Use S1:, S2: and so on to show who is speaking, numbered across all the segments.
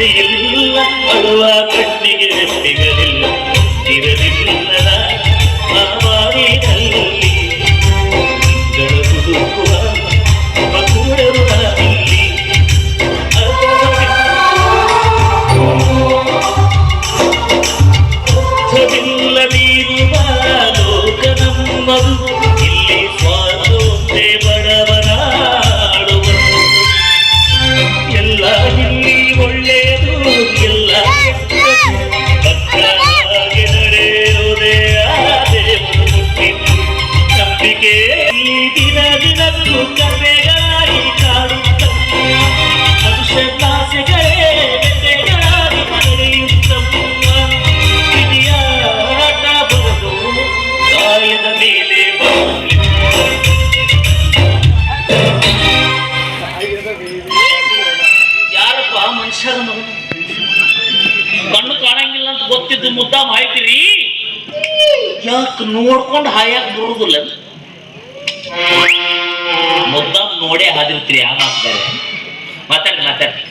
S1: ಆಸೆಯಿಲ್ಲ ಅಳುವ ಕಣ್ಣಿಗೆ ರೆಪ್ಪೆಗಳಿಲ್ಲ ಇರಲಿಲ್ಲದ ಮಾವಾಡಿನಲ್ಲಿ ಹುಡುಕುವ ಕೂಡರುವ ಇಲ್ಲಿ ಅರ್ಥವಿಲ್ಲದಿರುವ ಲೋಕ ನಮ್ಮದು ಇಲ್ಲಿ ಸ್ವಾತಂತ್ರ್ಯ ಬಡವನಾಡುವುದು ಎಲ್ಲ ಇಲ್ಲಿ ಒಳ್ಳೆಯದು ಎಲ್ಲ ಭಕ್ತರಾಗಿ ನಡೆಯುವುದೇ ಆ ದೇವರು ಮುಟ್ಟಿದ್ದು ನಂಬಿಕೆ ದಿನ ದಿನಕ್ಕೂ ಕಥೆಗಳಾಗಿ ಕಾಡುತ್ತಮ್ಮ ಮನುಷ್ಯ ಆಸೆಗಳೇ ಬೆಟ್ಟೆಗಳಾಗಿ ನಡೆಯುತ್ತಮ್ಮ ಹಿರಿಯಾಟ ಬರದು ಗಾಯದ ಮೇಲೆ ಯಾರಪ್ಪ ಮನುಷ್ಯರ ಮಗನು ಕಣ್ಣು ಕಾಣಂಗಿಲ್ಲ ಅಂತ ಗೊತ್ತಿದ್ದು ಮುದ್ದಾಮ ಹಾಯ್ತಿರಿ ಯಾಕೆ ನೋಡ್ಕೊಂಡು ಹಾಯಾಕ್ ಬರುದಿಲ್ಲ ಮುದ್ದಾಮ ನೋಡೇ ಹಾದಿರ್ತೀರಿ ಆ ಮಾತಾಡ್ತಾರೆ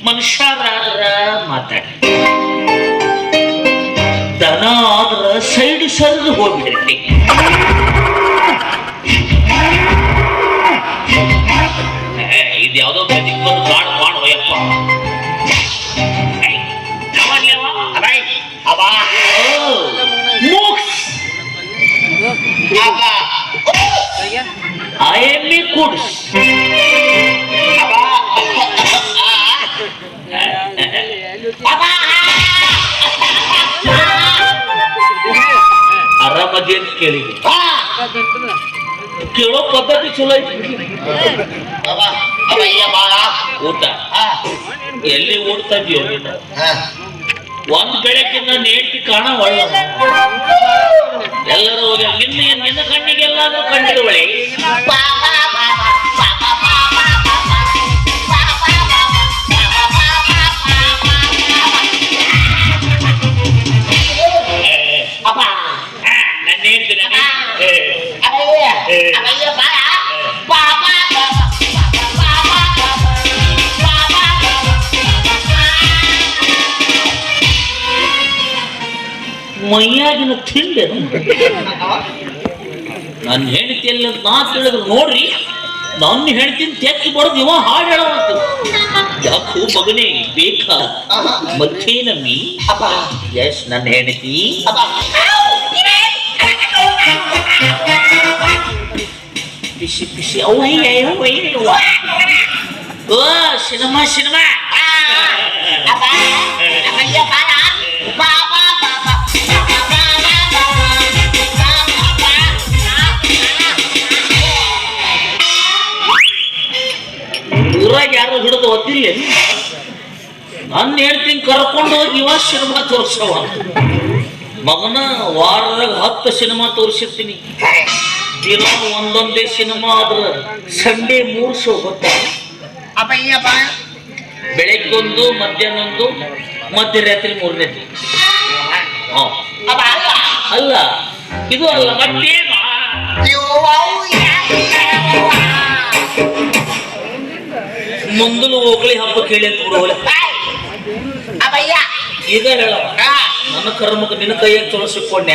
S1: ಮನುಷ್ಯರಾದ್ರ ಮಾತಾಡಿ ದನ ಆದ್ರ ಸೈಡ್ ಸರಿದು ಹೋಗ್ಬಿಡಿರ್ತಿ ಇದು ಯಾವ್ದೋ ಬೆದಿಕ್ ಬಂದು ಕಾಡು ಹೋಯಪ್ಪ ಆಯಮ್ಮಿ ಕೂಡ್ಸ್ ಆರಾಮದಿ ಅಂತ ಕೇಳಿದೆ ಕೇಳೋ ಪದ್ಧತಿ ಚಲೋ ಐತಿ ಊಟ ಎಲ್ಲಿ ಓಡ್ತಾ ಇದೀಯೋ ನೀನು ಒಂದ್ ಬೆಳಕಿಂದ ನೇಟಿ ಕಾಣ ಒಳ್ಳ ಎಲ್ಲರೂ ಹೋಗಿ ನಿನ್ನ ಕಣ್ಣಿಗೆಲ್ಲಾದ್ರೂ ಕಂಡಿರುವಳೆ ನನ್ನ ಹೇಳ್ತೀನಿ ಮೈಯಾಗಿನ ತಿಂಡೆ ನನ್ನ ಹೆಂಡತಿಯಲ್ಲಿ ನಾ ತಿಳಿದ್ರು ನೋಡ್ರಿ ನನ್ನ ಹೆಂಡತಿನ ತೆಕ್ಕಿ ಬರೋದು ಇವ ಹಾಡು ಹೇಳೋವಂತ ಯಾಕೋ ಮಗನೇ ಬೇಕಾ ಮತ್ತೇನಮ್ಮಿ ಎಸ್ ನನ್ನ ಹೆಂಡತಿ ಪಿಸಿ ಪಿಸಿ ಓ ಸಿನಿಮಾ ಊರಾಗ ಯಾರು ಹಿಡಿದು ಒತ್ತಿಲ್ಲ ನನ್ನ ಹೇಳ್ತೀನಿ ಕರ್ಕೊಂಡು ಹೋಗಿ ಇವ ಸಿನಿಮಾ ತೋರ್ಸವ ಮಗನ ವಾರದಾಗ 10 ಸಿನಿಮಾ ತೋರಿಸಿರ್ತೀನಿ ದಿನ ಒಂದೊಂದೇ ಸಿನಿಮಾ ಆದ್ರ ಸಂಡೇ 3 ಶೋ ಗೊತ್ತ ಬೆಳಗ್ಗೊಂದು ಮಧ್ಯಾಹ್ನೊಂದು ಮಧ್ಯರಾತ್ರಿ 3ನೇದು ಅಲ್ಲ ಇದು ಅಲ್ಲ ಮತ್ತೇನು ಮುಂದಲು ಹೋಗ್ಲಿ ಹಬ್ಬ ಕೇಳಿ ಅಂತ ಬಿಡೋಲ್ಲ ಈಗ ಹೇಳ ನನ್ನ ಕರ್ಮಕ್ಕೆ ನಿನ್ನ ಕೈಯಾಗ ಚಲೋ ಸಿಕ್ಕೊಂಡೆ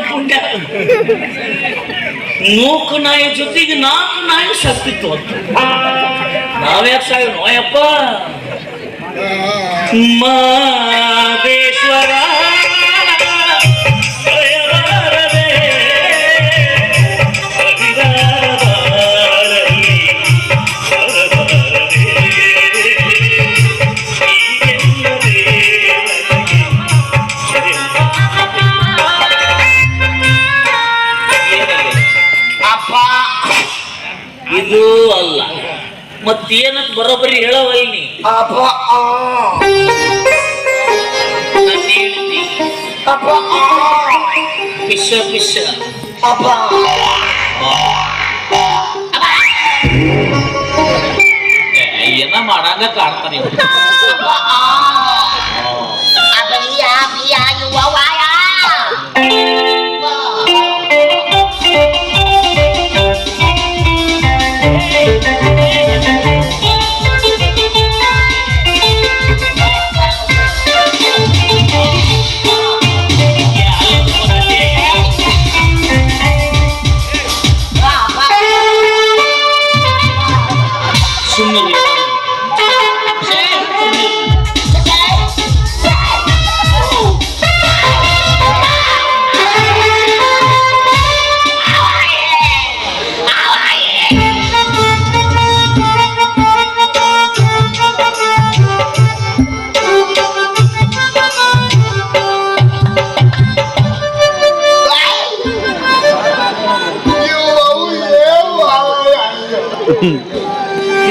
S1: ಪುಣ್ಯ ಮೂಕು ನಾಯಿ ಜೊತೆಗೆ 4 ನಾಯಿ ಸತ್ತಿತ್ತು ಅಂತ ನಾವ್ಯಾಕೆ ಸಾಯ ನೋಯಪ್ಪ ಮಾದೇಶ್ವರ ಇದು ಅಲ್ಲ ಮತ್ತೇನಂತ ಬರೋಬ್ಬರಿ ಹೇಳವಲ್ಲಿ ಪಿಶ ಪಿಶ ಏನ ಮಾಡಂಗ ಕಾಡ್ತಾನೆ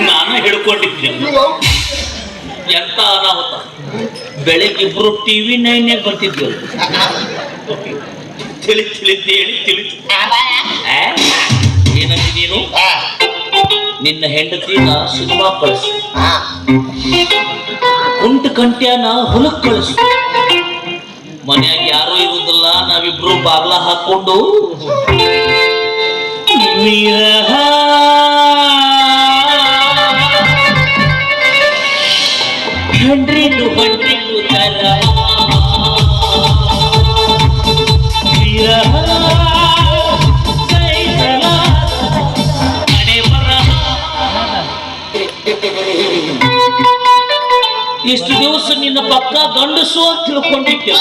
S1: ನಾನು ಹಿಡ್ಕೊಂಡಿದ್ದೆ ಎಂತ ಅನಾಹುತ ಬೆಳಿಗ್ಗೆ ಇಬ್ರು ಟಿವಿ 9 ಬರ್ತಿದ್ವಿ ಏನಂತ ನೀನು ನಿನ್ನ ಹೆಂಡತಿನ ಸಿನಿಮಾ ಕಳಿಸಿ ಕುಂಟು ಕಂಟ್ಯಾನ ಹೊಲಕ್ ಕಳಿಸಿ ಮನ್ಯಾಗ ಯಾರು ಇರುವುದಿಲ್ಲ ನಾವಿಬ್ರು ಬಾಗ್ಲ ಹಾಕೊಂಡು ಹಂಡ್ರೆಡು ತರ ಇಷ್ಟು ದಿವಸ ನಿನ್ನ ಪಕ್ಕ ಗಂಡಸು ಅಂತ ತಿಳ್ಕೊಂಡಿದ್ದೆ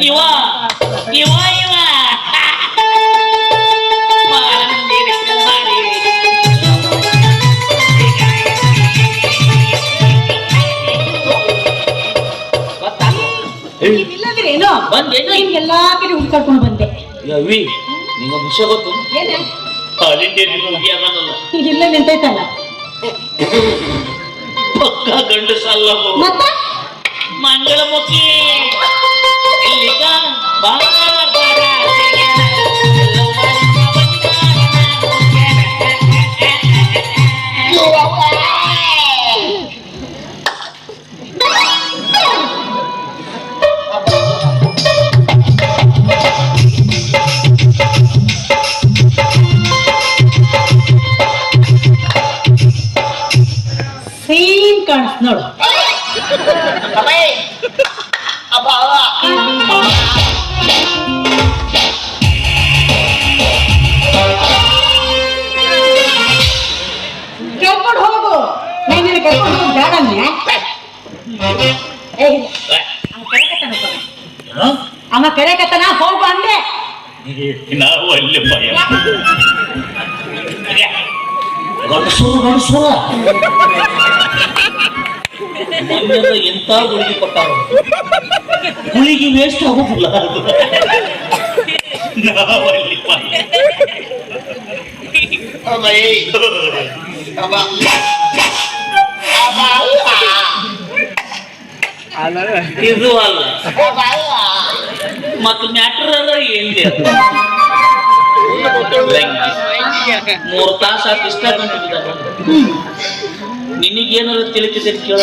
S1: ಇವ ಇವ ಇವ
S2: ಇಲ್ಲಂದ್ರೇನು ಬಂದೇನು ಎಲ್ಲಾ ಕಡೆ ಹುಡ್ಕಾಡ್ಕೊಂಡು ಬಂದೆ
S1: ಯವಿ ನಿಂಗೊಂದು ವಿಷಯ ಗೊತ್ತು
S2: ಏನೇ
S1: ಇಲ್ಲ
S2: ಇಲ್ಲ ನಿಂತೈತಲ್ಲ
S1: ಪಕ್ಕ ಗಂಡಸಲ್ಲ
S2: ಮತ್ತ
S1: ಮಂಗಳಮುಖಿ ಇಲ್ಲಿಗ
S2: ಸೇಮ್ ಕಾಣಿಸ್ ನೋಡು ಕರ್ಕೊಂಡು ಹೋಗು ನಾನು ಕರ್ಕೊಂಡು ಹೋಗಿ ಬೇಡನ್ಯ ಅಮ್ಮ ಕರೆಕತ್ತನ ಹೋಗು ಅಂದೆ
S1: ನಾವು ಅಲ್ಲಿ ಭಯ ಗಂಡಸೂರ ಮೊನ್ನೆಲ್ಲ ಎಂತ ಗುಳಿಗೆ ಕೊಟ್ಟಾರ ಗುಳಿಗೆ ವೇಸ್ಟ್ ಆಗುದಿಲ್ಲ ನಾವಲ್ಲಿ ಇದು ಅಲ್ಲ ಮತ್ತು ಮ್ಯಾಟ್ರ್ ಏನಿದೆ 3 ತಾಸು ಆತ ಇಷ್ಟ ಕಂಡಿದ್ದ ನಿನಗೇನಾರ ತಿಳಿತಿದ್ದೆ ಕೇಳ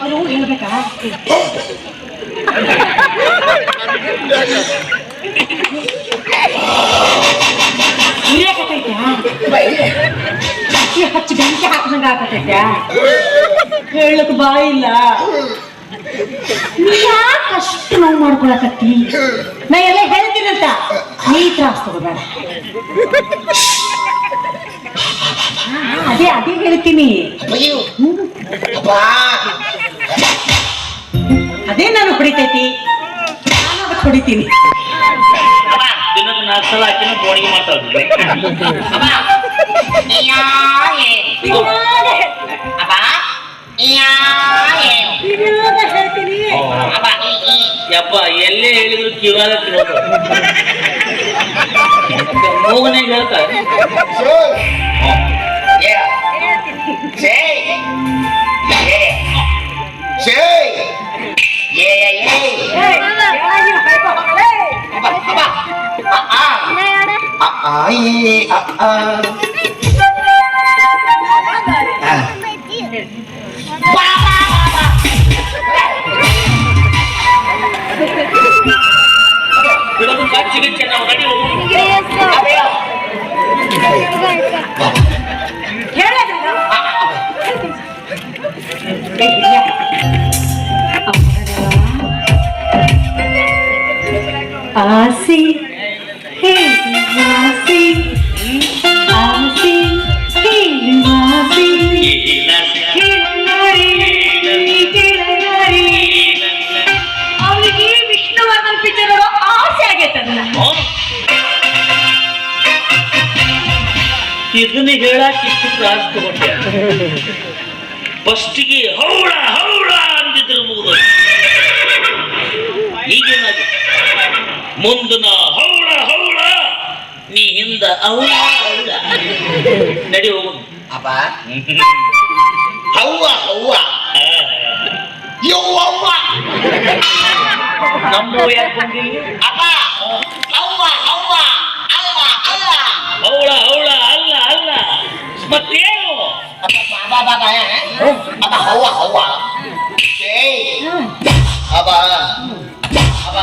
S2: ಅವ್ರು ಹೇಳ್ಬೇಕಾ ಹಚ್ಚಿ ಬೆಂಕಿ ಹಾಕದಂಗ ಆಗತೈತ್ಯಾ ಹೇಳಕ್ ಬಾಯಿಲ್ಲ ಯಾಕಷ್ಟು ನೋವು ಮಾಡ್ಕೊಳಕತ್ತಿ ನಾ ಎಲ್ಲ ಹೇಳ್ತೀನಂತ ನೀ ತ್ರಾಸ್ ತಗೋಬೇಡ ಅದೇ ಅದೇ ಹೇಳ್ತೀನಿ ಅದೇ ನಾನು ಹೊಡಿತೈತಿ ನಾನು ಅದಕ್ಕೆ ಹೊಡಿತೀನಿ
S1: ದಿನದ 4 ಸಲ ಹಾಕಿನ ಬೋಣಿಗೆ ಮಾತಾಡ್ತೀನಿ
S2: ಹೇಳ್ತೀನಿ
S1: ಯಪ್ಪ ಎಲ್ಲೇ ಹೇಳಿದ್ರು ಕಿವಾಗ ಕೇಳೋದು ಮೂಗನಾಗ ಹೇಳ್ತಾರೆ ಕಾಚಿಗೆ ನಾವು ರೆಡಿ
S2: ಆಸಿ ಆಸಿ ಆಸಿ ಆಸಿ ಅವನಿಗೆ ವಿಷ್ಣುವರ್ಧನ್ ಪಿಕ್ಚರ್ ನೋಡೋ ಆಸೆ ಆಗೈತಲ್ಲ
S1: ಇದನ್ನ ಹೇಳಕ್ ಇಷ್ಟು ತ್ರಾಸ್ ತಗೊಂಡೆ ಫಸ್ಟಿಗೆ ಹೌಳ ಹೌಳ ಅಂದಿದ್ರು ಮುಗಿದು ಈಗೇನಾಗಿ ಮುಂದಿನ ಹೌಳ ಹೌಳ ನೀ ಹಿಂದ ಅವಳ ಅವಳ ನಡಿ ಹೋಗುದು
S3: ಅಪ್ಪ ಹವ್ವ ಹವ್ವ ಯವ್ವ
S1: ನಮ್ಮ ಯಾಕೆ ಬಂದಿಲ್ಲ
S3: ಅಪ್ಪ ಹವ್ವ ಹವ್ವ ಅಲ್ಲ ಅಲ್ಲ
S1: ಹೌಳ ಹೌಳ ಅಲ್ಲ ಅಲ್ಲ ಮತ್ತೇನು
S3: ಅಪ್ಪ ಬಾಬಾ ಅಪ್ಪ ಹವ್ವ ಹವ್ವ ಅಪ್ಪ ಅಪ್ಪ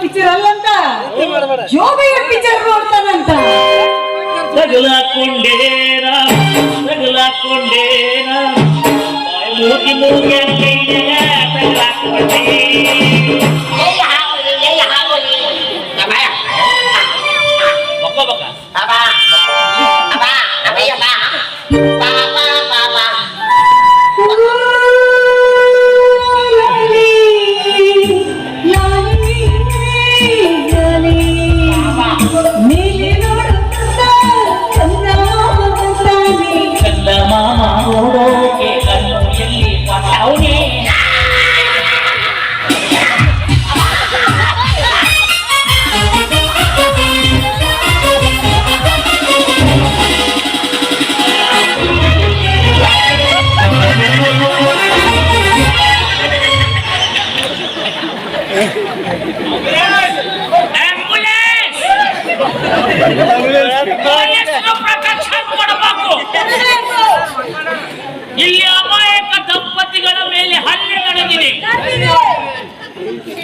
S2: ಪಿಕ್ಚರ್ ಅಲ್ಲಂತ ಜೋಬಯ್ಯ ಪಿಕ್ಚರ್ ನೋಡ್ತಾನಂತ
S1: ರಗಲಾಕೊಂಡೇನ ರಗಲಾಕೊಂಡೇನ ಮೂಗಿ ಮೂಗಿ ತಗಲಾಕೊಂಡೇ ಇಲ್ಲಿ ಅಮಾಯಕ ದಂಪತಿಗಳ ಮೇಲೆ ಹಲ್ಲೆ ನಡೆದಿದೆ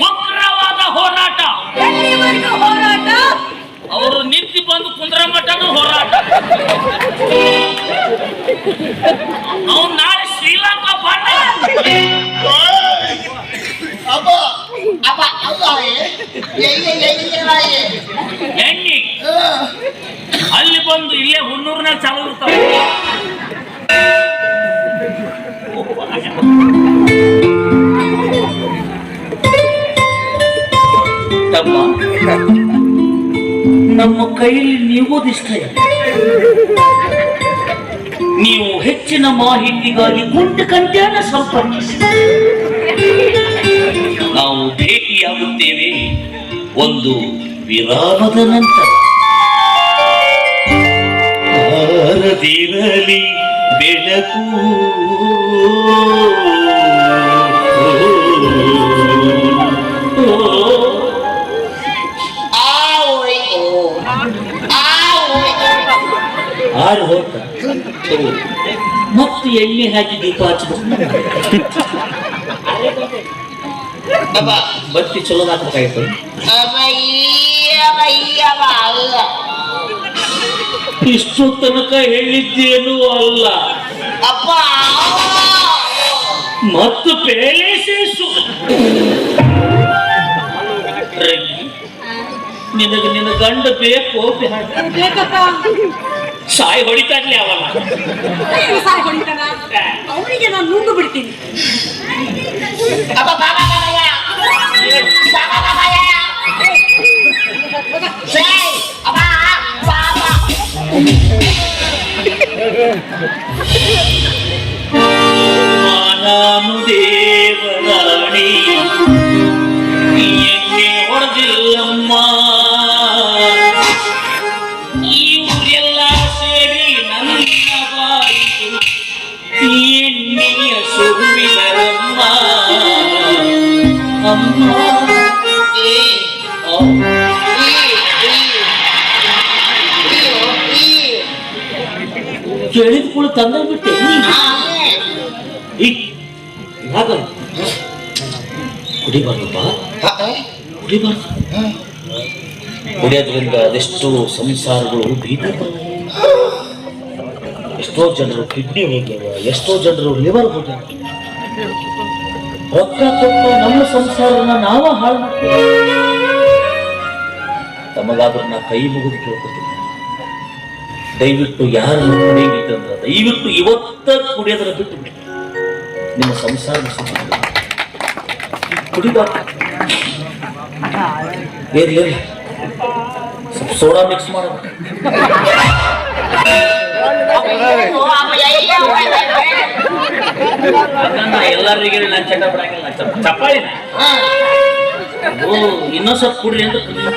S1: ವಕ್ರವಾದ ಹೋರಾಟ ಅವರು ನಿಂತು ಬಂದು ಕುಂದ್ರ ಮಠನೂ ಹೋರಾಟ ನಾವು ನಾಳೆ ಶ್ರೀಲಂಕಾ ಪಾಠ
S3: ಅಪ್ಪ ಅಪ್ಪ ಅಲ್ಲ
S1: ಎಣ್ಣಿ ಅಲ್ಲಿ ಬಂದು ಇಲ್ಲೇ ಹುನ್ನೂರ್ನಾಗ ಚಾಲು ಇರ್ತಾವೆ ತಮ್ಮ ನಮ್ಮ ಕೈಯಲ್ಲಿ ನೀವುದಿಷ್ಟ ನೀವು ಹೆಚ್ಚಿನ ಮಾಹಿತಿಗಾಗಿ ಗುಂಡು ಕಂಠ್ಯಾನ ಸಂಪರ್ಕಿಸಿ ನಾವು ಭೇಟಿಯಾಗುತ್ತೇವೆ ಒಂದು ವಿರಾಮದ ನಂತರ. ಹಾರದಿರಲಿ ಬೆಳಕು ಆರು ಹೋತ ಮತ್ತೆ ಎಣ್ಣೆ ಹಾಕಿ ದೀಪ ಹಚ್ಚಬೇಕು. ಬತ್ತಿ ಚಲೋ ಹಾಕಬೇಕಾಯ್ತು. ಇಷ್ಟು ತನಕ ಹೇಳಿದ್ದೇನು ಅಲ್ಲ
S3: ಅಪ್ಪ
S1: ಮತ್ತು ಬೇಲೇಸು ನಿನಗೆ ನಿನ್ನ ಗಂಡ ಬೇಕು ಸಾಯಿ ಹೊಡಿತಾಡ್ಲಿ ಅವಲ್ಲ
S2: ಅವರಿಗೆ ನಾನು ನುಂಗು ಬಿಡ್ತೀನಿ.
S3: ಅಪ್ಪ ಬಾಬಾ
S1: ನಾನು ದೇವರಾಣಿ ಎಣ್ಣೆ ಹೊಡೆದಿಲ್ಲಮ್ಮ, ಇವರೆಲ್ಲ ಸೇರಿ ನನ್ನ ಬಾಯಿಗೆ ಎಣ್ಣೆಯ ಸುರುವಿದರಮ್ಮ ಅಮ್ಮ. ಕೇಳಿದ ಕೂಡ ತಂದ ಬಿಟ್ಟೆ ಹಾಗ ಕುಡಿಬಾರ್ದಪ್ಪ, ಕುಡಿಬಾರ್ದು. ಕುಡಿಯೋದ್ರಿಂದ ಅದೆಷ್ಟೋ ಸಂಸಾರಗಳು ಭೀತಿ, ಎಷ್ಟೋ ಜನರು ಕಿಡ್ನಿ ಹೋಗ್ಯಾವ, ಎಷ್ಟೋ ಜನರು ಲಿವರ್ ಹೋಗ್ಯಾವ. ರೊಕ್ಕ ಕೊಟ್ಟು ನಮ್ಮ ಸಂಸಾರನ ನಾವ ಹಾಳು ಮಾಡ್ತೀವಿ. ತಮಗಾದ್ರೂ ನಾ ಕೈ ಮುಗಿದು ಕೇಳ್ಕೊತೀನಿ, ದಯವಿಟ್ಟು ಯಾರು ಕುಡಿಯಬೇಕಂದ್ರ ದಯವಿಟ್ಟು ಇವತ್ತ ಕುಡಿಯೋದ್ರ ಬಿಟ್ಟು ಬಿಡಿ. ನಿಮ್ಮ ಸಂಸಾರ ಕುಡಿಬಾರ್ದು. ಏರಿ ಸ್ವಲ್ಪ ಸೋಡಾ ಮಿಕ್ಸ್ ಮಾಡೋದು. ಎಲ್ಲರಿಗೆ ನಾನು ಚಟ ಬಿಡಂಗಿಲ್ಲ, ಚಪ್ಪಾಳಿ ಇನ್ನೊಂದ್ ಸ್ವಲ್ಪ ಕುಡ್ರಿ ಅಂತ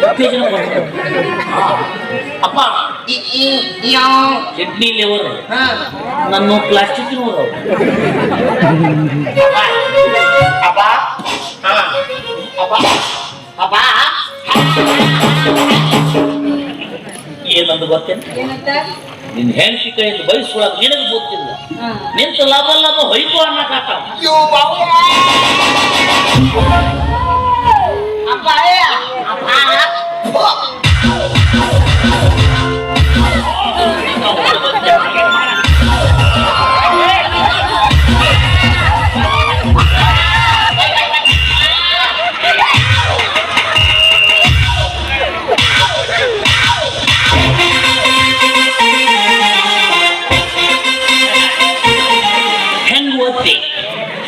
S1: ಉತ್ತೇಜನ ಮಾಡ್ತಾರೆ.
S3: ಅಪ್ಪ
S1: ಕಿಡ್ನಿ ಲಿವರ್ ನನ್ನ ಪ್ಲಾಸ್ಟಿಕ್
S3: ಅಪ್ಪ ಅಪ್ಪ
S1: ಏನಂದು ಗೊತ್ತೇನೆ, ನಿನ್ ಹೆಂಡತಿ ಕೈಯಲ್ಲಿ ಬಯಸುವಾಗ ನಿನಗೆ ಗೊತ್ತಿಲ್ಲ, ನಿಂತ ಲಾಭ ಲಾಭ ಹೊಯ್ಕೋ ಅನ್ನಕಾತ.
S3: ಅಪ್ಪ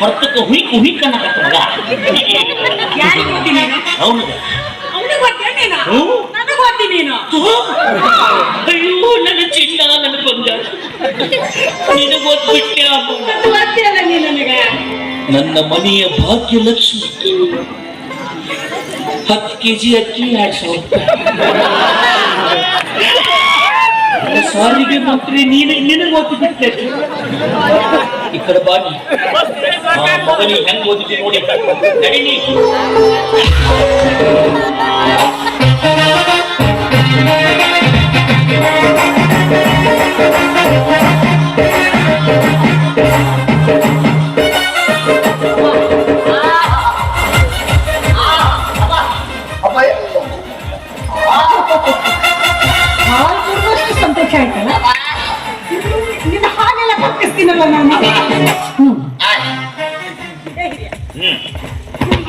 S1: ಹೊರತಕ್ಕ ಹುಯ್ಕು ಹುಯ್ಕ ಅನ್ನಕತ್ತ ಮಗ. ಅಯ್ಯೋ ನನ್ನ ಚಿನ್ನ, ನನ್ನ ಬಂಗಾರ, ನಿನಗೆ ಗೊತ್ತಿಟ್ಟೆ. ನನ್ನ ಮನೆಯ ಭಾಗ್ಯಲಕ್ಷ್ಮಿ 10 kg ಅಕ್ಕಿ 2,000 ಸಾರಿಗೆ ಮಂತ್ರಿ ನಿನಗೆ ಗೊತ್ತು ಬಿಟ್ಟೆ. ಈ ಕಡೆ ಬಾಗಿ ಮಗನಿ ಹೆಂಗ್ ಓದಿದ್ದೆ ನೋಡಿ ನಡೀನಿ.
S2: ಸಂತೋಷ ಆಯ್ತಲ್ಲ, ನಿನ್ನ ಹಾಗೆಲ್ಲ ಪಕ್ಕಿಸ್ತೀನಲ್ಲ ನಾನು.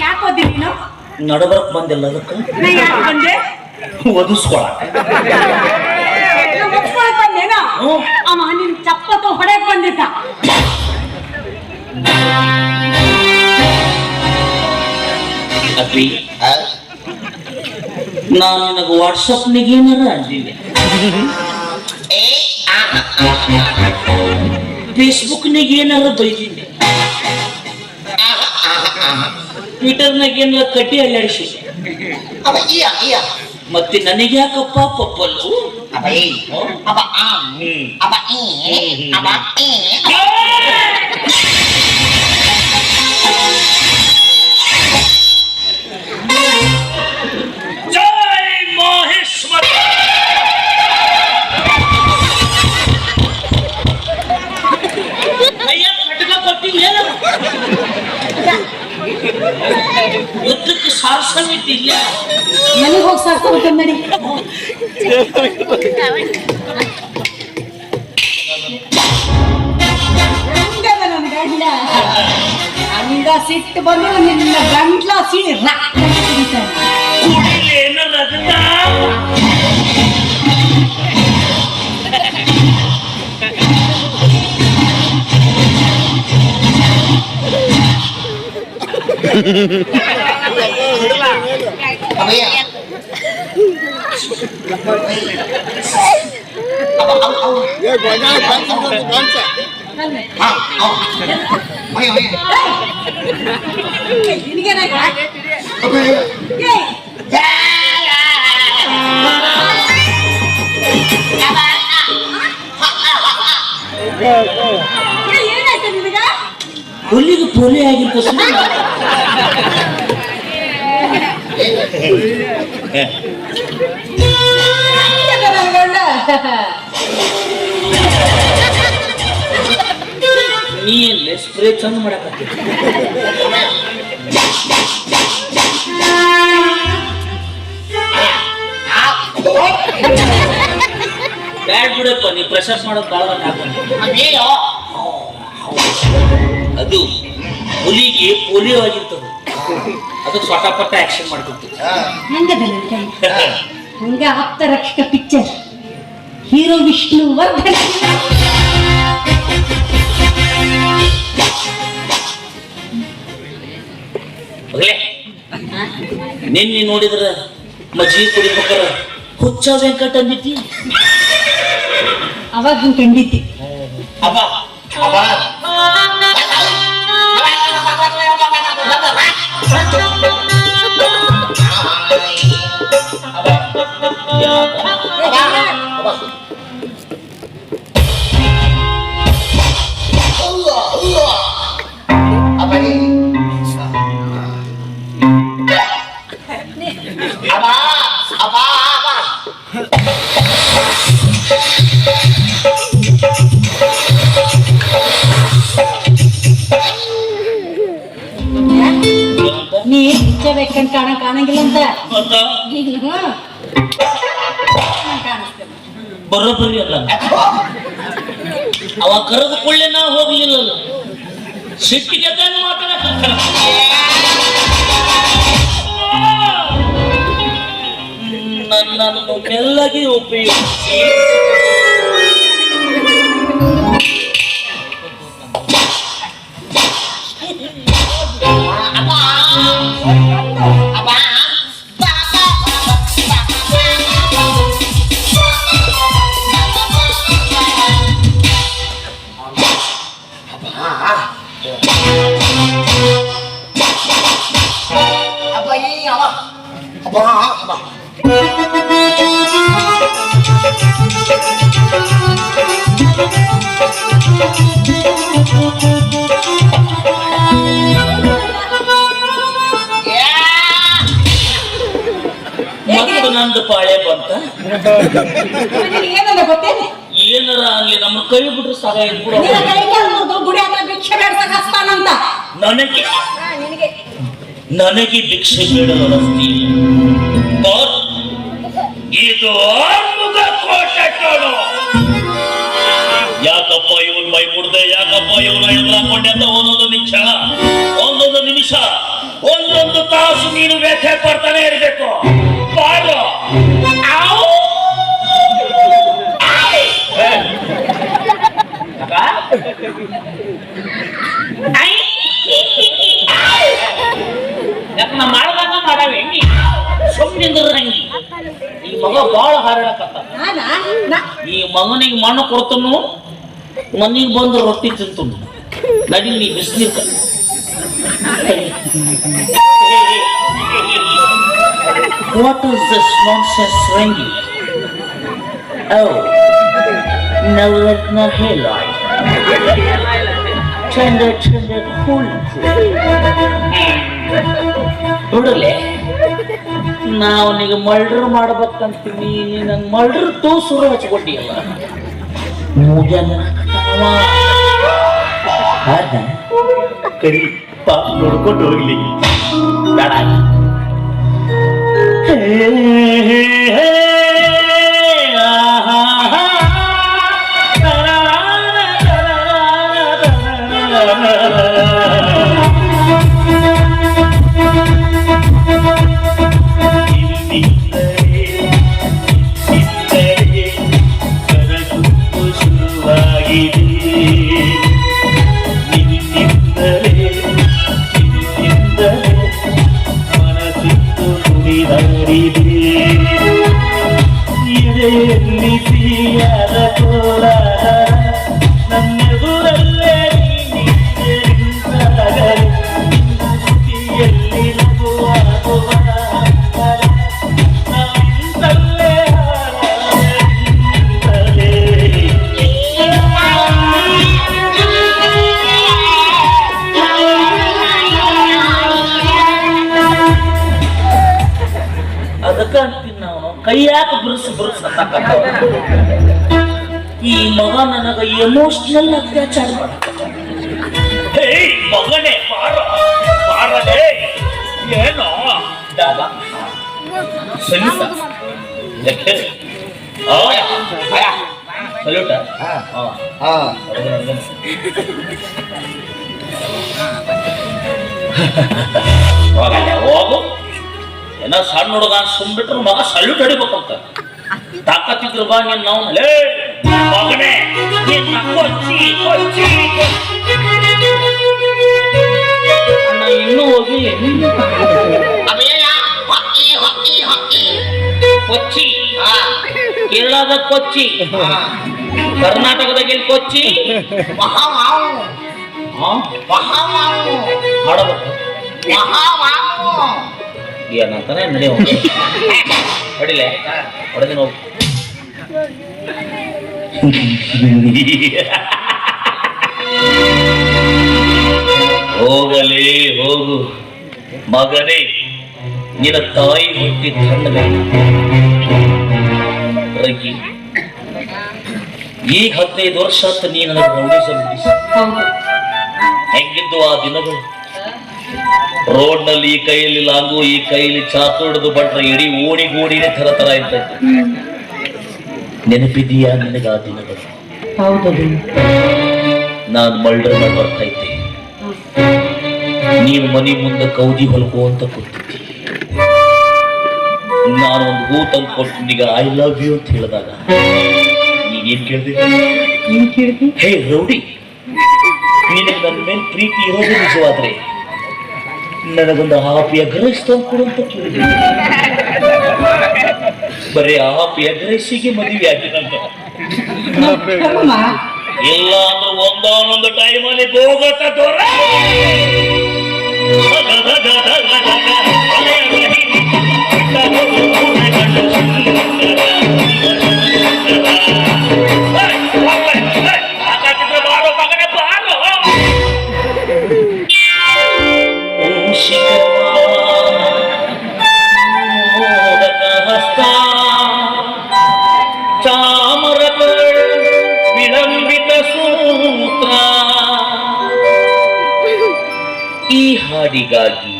S2: ಯಾಕೆ ಓದಿ ನೀನು?
S1: ನಡಬರಕ್ ಬಂದಿಲ್ಲ, ಅದಕ್ಕೆ
S2: ಯಾಕೆ ಬಂದೆ?
S1: ಒದಿಸ್ಕೊಳಕ್
S2: ಬಂದೇನ. ಅಮ್ಮ ನಿನ್ ಚಪ್ಪತ್ತು ಹೊಡೆಯಕ್ ಬಂದಿದ್ದ.
S1: ಅಪ್ಪಿ, ನಾನು ನಿನಗೆ ವಾಟ್ಸಪ್ನಿಗೆ ಏನಾರ ಅಂದಿದ್ದೆ, ಫೇಸ್ಬುಕ್ನಾಗ ಏನಾರ ಬೈದಿದ್ದೆ, ಟ್ವಿಟರ್ನಾಗ ಏನಾರ ಕಡ್ಡಿ ಅಲ್ಲಾಡಿಸಿದ್ದೆ. ಮತ್ತೆ ನನಗೆ ಯಾಕಪ್ಪ ಪಪ್ಪಲ್ಲು? ಯುದ್ಧಕ್ಕೆ ಸಾರ್ಸಮಿತಿ ಇಲ್ಲ.
S2: ಮನೆಗೆ ಹೋಗಿ ಸಾಕೋಬೇಕಂದ್ ನಡಿ. ಹಂಗದ ನನ್ ಗಂಡ ಹಂಗ ಸಿಟ್ಟು ಬಂದು ನಿನ್ನ ಗಂಟ್ಲ ಸೀಳಿ ರಕ್ತ ಕುಡಿತಾನೆ.
S1: ಕುಡಿಲಿ ಏನೋ ರಕ್ತ.
S3: ಅಭಯ
S2: ನಿನಗೇನಾಗ ಏನಾಯ್ತು ನಿನಗ?
S1: ಹುಲಿಗೆ ಪೋಲಿ ಆಗಿರ್ತ
S2: ಹಂಗದ ನನ್ ಗಂಡ.
S1: ನೀ ಎಲ್ಲೇ ಸ್ಪ್ರೇ ಚಂದ ಮಾಡಕತ್ತಿ. ಬ್ಯಾಡ್ ಬಿಡಪ್ಪ, ನೀ ಪ್ರೆಷರ್ಸ್ ಮಾಡೋದು ಭಾಳ
S3: ಅದೇಯೋ
S1: ಅದು ಹುಲಿಗೆ ಪೋಲಿಯೋ ಆಗಿರ್ತದೆ, ಅದಕ್ಕೆ ಸ್ವಟಪಟ್ಟ ಆಕ್ಷನ್ ಮಾಡ್ತಿರ್ತೀವಿ.
S2: ಹಂಗದ ನನ್ ಗಂಡ. ಹಂಗ ಆಪ್ತ ರಕ್ಷಕ ಪಿಕ್ಚರ್ ಹೀರೋ ವಿಷ್ಣು ವರ್ಧನ್.
S1: ನಿನ್ನೆ ನೋಡಿದ್ರ ಮಜ್ಜಿಗೆ ಕುಡಿಬೇಕಾರ ಹುಚ್ಚ ವೆಂಕಟ ಅಂದಿತಿ.
S2: ಅವಾಗ ಹಂಗ ಕಂಡಿದ್ದಿ.
S1: ಅಬ್ಬ
S3: ಅಬ್ಬ
S2: ನೀ ಹುಚ್ಚಬೇಕಂತ ಕಾಣಂಗಿಲ್ಲ ಅಂತ
S1: ಬರೋಬ್ಬರಿ ಅಲ್ಲ. ಅವ ಕರೆದು ಕೊಳ್ಳೆ ನಾ ಹೋಗ್ಲಿಲ್ಲ, ಸಿಟ್ಟಿಗೆ ಮಾತಾಡಕ ನನ್ನನ್ನು ಮೆಲ್ಲಗೆ ಉಪಯೋಗಿಸಿ ಮತ್ತು ನಂದು ಪಾಳೆ ಬಂತ.
S2: ಏನಂದ ಗೊತ್ತೇನೆ?
S1: ಏನಾರ ಅಲ್ಲಿ ನಮ್ಮ ಕೈ ಬಿಟ್ರೆ ಸಹಾಯ ಕೂಡ
S2: ಗುಡಿ ಹತ್ರ ಭಿಕ್ಷೆ ಬೇಡ್ಸಕ್ ಹಸ್ತಾನಂತ.
S1: ನನಗೆ ಭಿಕ್ಷೆ ಬೇಡಲು ರಸ್ತಿ ಇದು ಆರ್ಮುಗ ಕೋಟೆ ಕಾಣು. ಯಾಕಪ್ಪ ಇವನ್ ಮೈ ಮುಡ್ದೆ, ಯಾಕಪ್ಪ ಇವನ ಎದುರಾಕೊಂಡೆ ಅಂತ ಒಂದೊಂದು ನಿಮಿಷ ಒಂದೊಂದು ತಾಸು ನೀನು ವ್ಯಥೆ ಪಡ್ತಾನೆ ಇರಬೇಕು. ಬಾರು ನಾ ಮಾಡ್ದಾಗ ಮಾಡಾವೆ ಸುಮ್ಮನಿಂದ್ರಂಗಿ. ಈ ಮಗ ಬಾಳ ಹಾರಾಡಕತ್ತ. ಈ ಮಗನಿಗೆ ಮಣ್ಣು ಕೊಡ್ತನು, ಮನಿಗೆ ಬಂದು ರೊಟ್ಟಿ ತಿಂತನು. ನಡಿ ನೀ ಬಿಸ್ಲಿಕ್ಕ. What is this nonsense ringing? Oh, now let me highlight. Tender cool. ನೋಡಲೆ, ನಾವು ನಿಗ ಮಲ್ಡ್ರ್ ಮಾಡ್ಬೇಕಂತೀನಿ, ನಂಗೆ ಮಲ್ಡ್ರ್ ತೋಸುರು ಹಚ್ಕೊಟ್ಟಿಯಲ್ಲ. ಕರಿ ಪಾಪ ನೋಡ್ಕೊಂಡು ಹೋಗ್ಲಿ ಬೇಡ. ಕೈಯಾಕ ಬುರುಸು ಈ ಮಗ ನನಗ ಎಮೋಷನಲ್ ಅತ್ಯಾಚಾರ ಮಗನೇ ಏನೋ ಸಲ್ಯೂಟ ಹೋಗು. ಏನೋ ಸಣ್ಣ ಹುಡುಗ ಸುಮ್ಬಿಟ್ರು ಮಗ ಸಲ್ಯೂಟ್ ಹೊಡಿಬೇಕಂತ ತಾಕತ್ತಿದ್ರು ಬಾ ನೀನ್ ನಾವು ಮಗನೇ ಅಣ್ಣ ಇನ್ನೂ ಹೋಗಿ ಕೊಚ್ಚಿ ಕೇರಳದ ಕೊಚ್ಚಿ ಕರ್ನಾಟಕದಾಗ ಎಲ್ಲಿ ಕೊಚ್ಚಿ ಹಾಡಬೇಕು ಏನಂತಾನೆ ನಡಿ ಹೊಡಿಲೆ ಹೊಡೆದಿನ ಹೋಗು. ಹೋಗಲೇ ಹೋಗು ಮಗನೇ, ನಿನ್ನ ತಾಯಿ ಹುಟ್ಟಿ ರಗಿ ಈ 15 ವರ್ಷ ಅಂತ ನೀ ನನಗೆ ರೌಡಿಸಂ ಹೆಂಗಿದ್ದು ಆ ದಿನಗಳು. ರೋಡ್ ನಲ್ಲಿ ಈ ಕೈಯಲ್ಲಿ ಲಾಂಗು ಈ ಕೈಯಲ್ಲಿ ಚಾಕು ಹಿಡಿದು ಬಟ್ರೆ ಇಡೀ ಓಣಿಗೋಡಿನೇ ತರ ಇರ್ತೈತೆ. ನೆನಪಿದೀಯಾ ನಿನಗ ಆ ದಿನಗಳು? ನಾನು ಮಲ್ಡರ್ ಮಾಡಿ ಬರ್ತಾ ಇದ್ದೆ, ನೀನು ಮನೆ ಮುಂದೆ ಕೌದಿ ಹೊಲ್ಕೋ ಅಂತ ಕೂತಿದ್ದಿ. ನಾನು ಒಂದು ಹೂ ತಂದು ಕೊಟ್ಟು ಈಗ ಐ ಲವ್ ಯು ಅಂತ ಹೇಳಿದಾಗ ನೀನೇನ್ ಕೇಳ್ದೆ? ಹೇ ರೌಡಿ, ನಿನಗೆ ನನ್ನ ಮೇಲೆ ಪ್ರೀತಿ ಇರೋದು ನಿಜವಾದ್ರೆ ನನಗೊಂದು ಹಾಪಿ ಅಗ್ರೆಸ್ ತಂದ್ಕೊಡು ಅಂತ ಕೇಳಿದೆ. ಬರೀ ಹಾಪಿ ಅಗ್ರೆಸ್ಸಿಗೆ ಮದುವೆ ಆಗಿದಂತ ಇಲ್ಲ ಅಂದ್ರೆ ಒಂದೊಂದು ಟೈಮಲ್ಲಿ ಹೋಗತ್ತ ದೂರ ಈ ಹಾಡಿಗಾಗಿ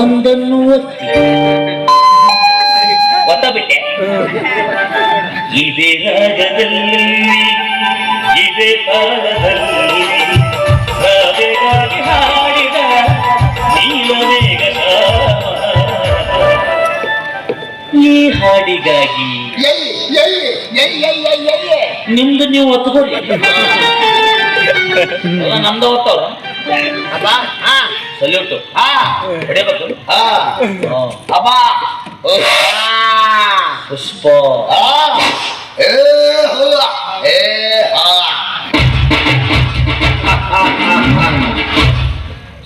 S1: ಒಂದನ್ನು ಒತ್ತಬಿಟ್ಟೆ. ಇದೇ ರಾಗದಲ್ಲಿ ಇದೇ ತಾಳದಲ್ಲಿ ರಾಧೆಗಾಗಿ ಹಾಡಿದ ನೀಲಮೇಘ ಈ ಹಾಡಿಗಾಗಿ ನಿಮ್ದು ನೀವು ಒತ್ತುಕೊಳ್ಳಿ. ನಮ್ದು ಒತ್ತವ್ರ ಸಲ್ಯೂಟು ಹೊಡಿಬೇಕು. ಪುಷ್ಪ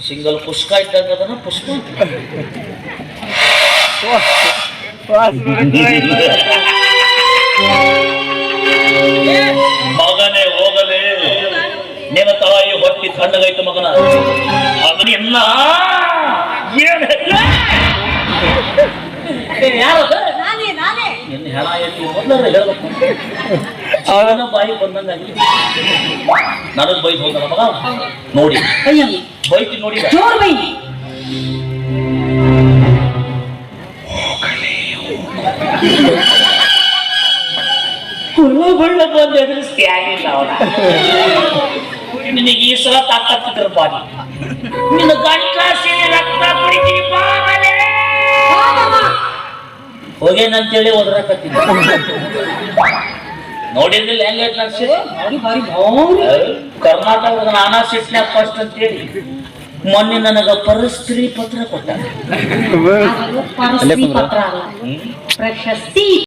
S1: ಸಿಂಗಲ್ ಪುಷ್ಕ ಇದ್ದಾಗ ಅದನ್ನ ಪುಷ್ಪ ಮಗನೇ ಹೋಗಲೇ, ನಿನ್ನ ತಾಯಿ ಹೊಟ್ಟಿ ತಣ್ಣಗೈತು ಮಗನ. ಅದನ್ನೆಲ್ಲ ಯಾರದ ಹೆಣ ಎಲ್ಲಿ ಮೊದಲ ಹೇಳ್ಬೇಕು. ಅವನ ಬಾಯಿ ಬಂದಂಗಾಗಿದೆ. ನನಗ್ ಬೈದ್ ಹೋದ ಮಗ ನೋಡಿ
S2: ಅಯ್ಯಮ್ಮ
S1: ಬೈತಿ ನೋಡಿ
S2: ಜೋರ್ ಬೈ
S1: ಹುಳ ಬಳ್ಳ ಬಂದು ಎದುರಿಸ್ತಿ ಆಗಿಲ್ಲ ಅವನ. ನಿನಗೆ ಈ ಸಲ ತಾಕತ್ತಿದ್ರ ಬಾರಿ ನಿನ್ನ ಗಂಟಾಸಿನ ರಕ್ತ ಕುಡಿತೀನಿ ಬಾರಲೇ ಹೋಗೇನಂತೇಳಿ ಒದರಾಕತ್ತೀನಿ. ನೋಡಿರ್ಲಿಲ್ಲ ಹೆಂಗೈತೆ ನರ್ಸಿ
S2: ಬಾರಿ ಬಾರಿ ಭಾರಿ
S1: ಕರ್ನಾಟಕದ ನಾನಾ ಸಿಟ್ನ್ಯಾಗ ಫಸ್ಟ್ ಅಂತೇಳಿ ಮೊನ್ನೆ ನನಗ ಪರಸ್ತ್ರೀ ಪತ್ರ ಕೊಟ್ಟ.
S2: ಪರಸ್ತ್ರೀ ಪತ್ರ ಅಲ್ಲ ಪ್ರಶಸ್ತಿ